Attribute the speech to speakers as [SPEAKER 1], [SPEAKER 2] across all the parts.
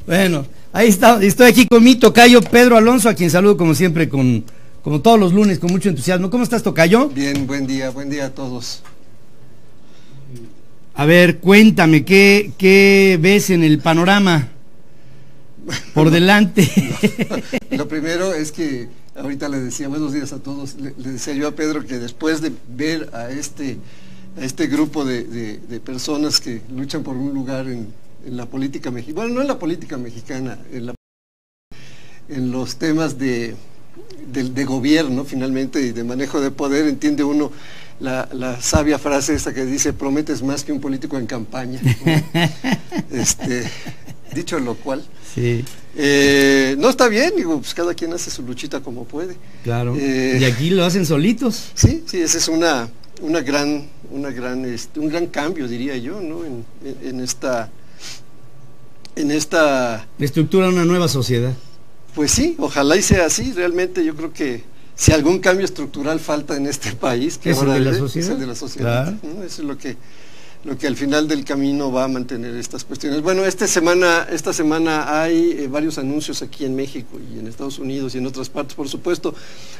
[SPEAKER 1] Bueno, ahí está, estoy aquí con mi tocayo Pedro Alonso, a quien saludo como siempre, como todos los lunes, con mucho entusiasmo. ¿Cómo estás, tocayo?
[SPEAKER 2] Bien, buen día a todos.
[SPEAKER 1] A ver, cuéntame, ¿qué ves en el panorama por delante?
[SPEAKER 2] Lo primero es que ahorita le decía, buenos días a todos, le decía yo a Pedro que después de ver a este grupo de personas que luchan por un lugar en la política mexicana, bueno, no en la política mexicana, en los temas de gobierno, finalmente, y de manejo de poder, entiende uno la sabia frase esta que dice: prometes más que un político en campaña, ¿no? Dicho lo cual,
[SPEAKER 1] sí.
[SPEAKER 2] No está bien, digo, pues cada quien hace su luchita como puede.
[SPEAKER 1] Claro, y aquí lo hacen solitos.
[SPEAKER 2] Sí, ese es un gran cambio, diría yo, ¿no? En esta
[SPEAKER 1] estructura una nueva sociedad.
[SPEAKER 2] Pues sí, ojalá y sea así. Realmente yo creo que si algún cambio estructural falta en este país, que
[SPEAKER 1] ¿Es el de la sociedad?
[SPEAKER 2] Es el de la sociedad,
[SPEAKER 1] claro.
[SPEAKER 2] ¿no? Eso es lo que al final del camino va a mantener estas cuestiones. Bueno, esta semana hay varios anuncios aquí en México y en Estados Unidos y en otras partes, por supuesto.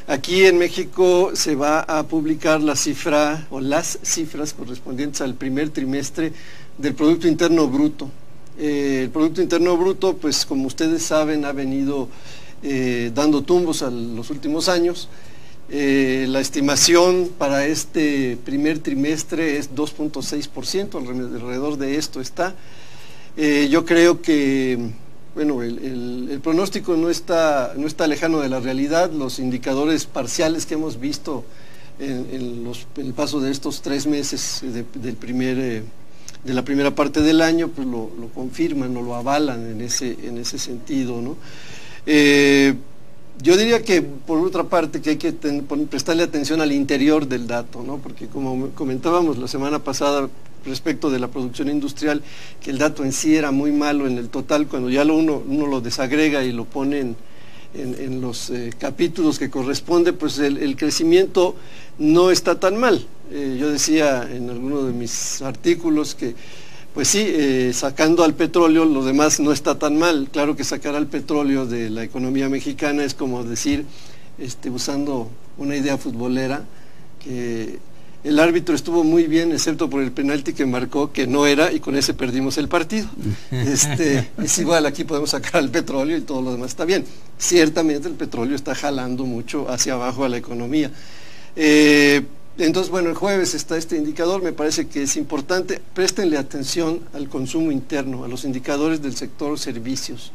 [SPEAKER 2] Aquí en México se va a publicar la cifra o las cifras correspondientes al primer trimestre del Producto Interno Bruto. El Producto Interno Bruto, pues como ustedes saben, ha venido dando tumbos a los últimos años. La estimación para este primer trimestre es 2.6%, alrededor de esto está. Yo creo que, bueno, el pronóstico no está lejano de la realidad. Los indicadores parciales que hemos visto en el paso de estos 3 meses de la primera parte del año, pues lo confirman o lo avalan en ese sentido, ¿no? Yo diría que, por otra parte, que hay que prestarle atención al interior del dato, ¿no? Porque como comentábamos la semana pasada respecto de la producción industrial, que el dato en sí era muy malo en el total, cuando ya uno lo desagrega y lo pone en los capítulos que corresponde, pues el crecimiento no está tan mal. Yo decía en alguno de mis artículos que, pues sí, sacando al petróleo, lo demás no está tan mal. Claro que sacar al petróleo de la economía mexicana es como decir, usando una idea futbolera, que el árbitro estuvo muy bien, excepto por el penalti que marcó, que no era, y con ese perdimos el partido. Es igual, aquí podemos sacar al petróleo y todo lo demás está bien. Ciertamente el petróleo está jalando mucho hacia abajo a la economía. Entonces, bueno, el jueves está este indicador, me parece que es importante. Préstenle atención al consumo interno, a los indicadores del sector servicios.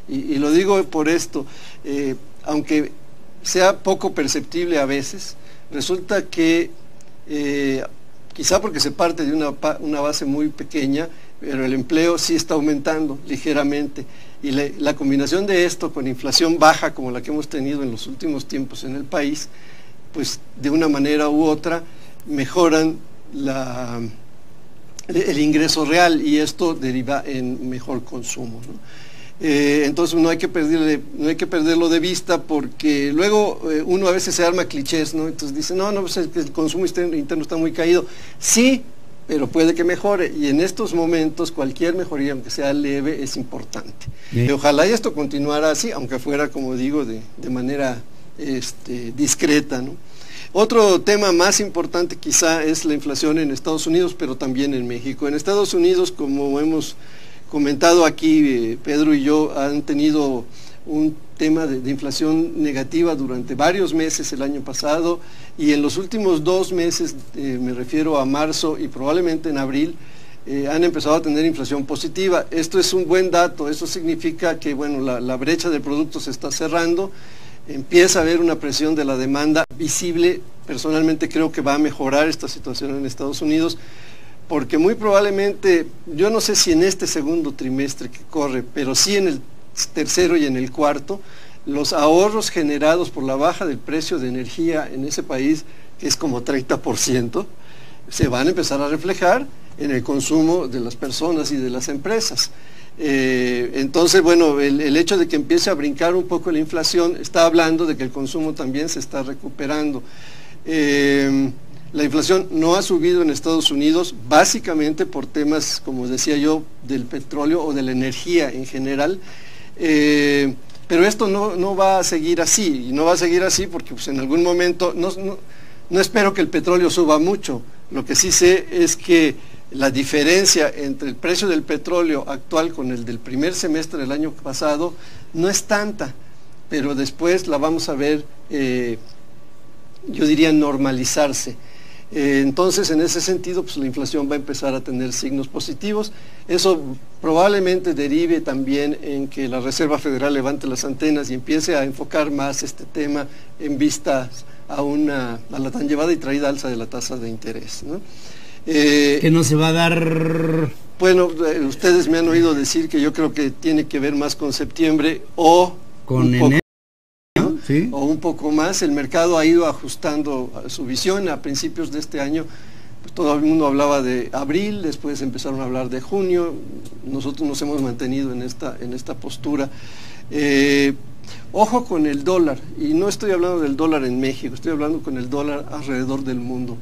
[SPEAKER 2] Y lo digo por esto, aunque sea poco perceptible a veces, resulta que, quizá porque se parte de una base muy pequeña, pero el empleo sí está aumentando ligeramente. Y la combinación de esto con inflación baja, como la que hemos tenido en los últimos tiempos en el país, pues de una manera u otra mejoran el ingreso real, y esto deriva en mejor consumo, ¿no? Entonces no hay que perderlo de vista, porque luego uno a veces se arma clichés, ¿no? Entonces dice, no, pues el consumo interno está muy caído. Sí, pero puede que mejore, y en estos momentos cualquier mejoría, aunque sea leve, es importante. Y ojalá y esto continuara así, aunque fuera, como digo, de manera discreta, ¿no? Otro tema más importante quizá es la inflación en Estados Unidos, pero también en México. En Estados Unidos, como hemos comentado aquí, Pedro y yo, han tenido un tema de inflación negativa durante varios meses el año pasado, y en los últimos 2 meses, me refiero a marzo y probablemente en abril, han empezado a tener inflación positiva. Esto es un buen dato. Eso significa que, bueno, la brecha de productos se está cerrando, empieza a haber una presión de la demanda visible. Personalmente creo que va a mejorar esta situación en Estados Unidos, porque muy probablemente, yo no sé si en este segundo trimestre que corre, pero sí en el tercero y en el cuarto, los ahorros generados por la baja del precio de energía en ese país, que es como 30%, se van a empezar a reflejar en el consumo de las personas y de las empresas. Entonces, bueno, el hecho de que empiece a brincar un poco la inflación está hablando de que el consumo también se está recuperando. La inflación no ha subido en Estados Unidos, básicamente por temas, como decía yo, del petróleo o de la energía en general. Pero esto no va a seguir así, y no va a seguir así porque pues, en algún momento, no espero que el petróleo suba mucho. Lo que sí sé es que la diferencia entre el precio del petróleo actual con el del primer semestre del año pasado no es tanta, pero después la vamos a ver, yo diría, normalizarse. Entonces, en ese sentido, pues la inflación va a empezar a tener signos positivos. Eso probablemente derive también en que la Reserva Federal levante las antenas y empiece a enfocar más este tema en vistas a la tan llevada y traída alza de la tasa de interés, ¿no?
[SPEAKER 1] Que no se va a dar...
[SPEAKER 2] Bueno, ustedes me han oído decir que yo creo que tiene que ver más con septiembre o
[SPEAKER 1] con enero. ¿Sí?
[SPEAKER 2] O un poco más. El mercado ha ido ajustando su visión. A principios de este año pues todo el mundo hablaba de abril, después empezaron a hablar de junio. Nosotros nos hemos mantenido en esta postura. Ojo con el dólar, y no estoy hablando del dólar en México, estoy hablando con el dólar alrededor del mundo.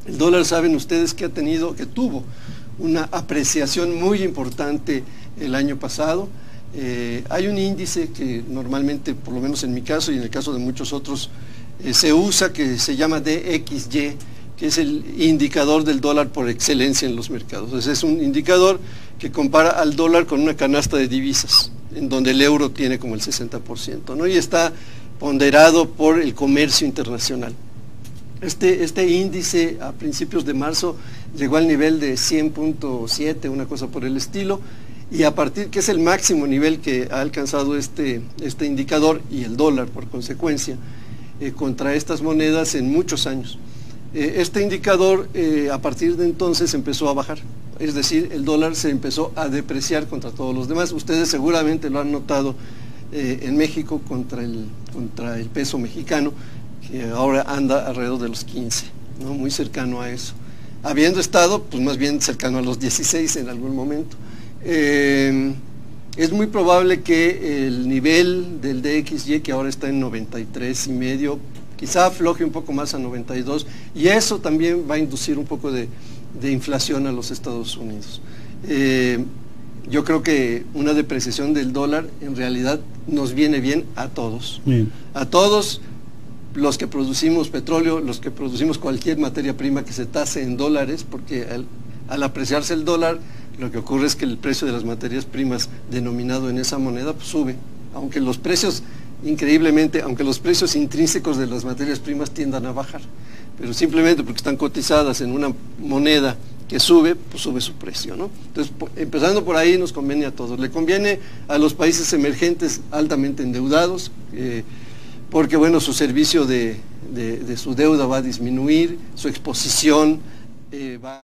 [SPEAKER 2] El dólar, saben ustedes que tuvo una apreciación muy importante el año pasado. Hay un índice que normalmente, por lo menos en mi caso y en el caso de muchos otros, se usa, que se llama DXY, que es el indicador del dólar por excelencia en los mercados. Entonces, es un indicador que compara al dólar con una canasta de divisas, en donde el euro tiene como el 60%, ¿no? Y está ponderado por el comercio internacional. Este índice a principios de marzo llegó al nivel de 100.7, una cosa por el estilo, y a partir, que es el máximo nivel que ha alcanzado este indicador y el dólar por consecuencia, contra estas monedas en muchos años. Este indicador a partir de entonces empezó a bajar, es decir, el dólar se empezó a depreciar contra todos los demás. Ustedes seguramente lo han notado en México contra el peso mexicano, que ahora anda alrededor de los 15, ¿no? Muy cercano a eso, habiendo estado pues más bien cercano a los 16 en algún momento. Es muy probable que el nivel del DXY, que ahora está en 93.5, quizá afloje un poco más a 92, y eso también va a inducir un poco de inflación a los Estados Unidos. Yo creo que una depreciación del dólar en realidad nos viene bien a todos. Bien. A todos los que producimos petróleo, los que producimos cualquier materia prima que se tase en dólares, porque al apreciarse el dólar, lo que ocurre es que el precio de las materias primas denominado en esa moneda pues, sube, aunque los precios, increíblemente, aunque los precios intrínsecos de las materias primas tiendan a bajar, pero simplemente porque están cotizadas en una moneda que sube, pues sube su precio, ¿no? Entonces, empezando por ahí, nos conviene a todos. Le conviene a los países emergentes altamente endeudados, porque bueno, su servicio de su deuda va a disminuir, su exposición va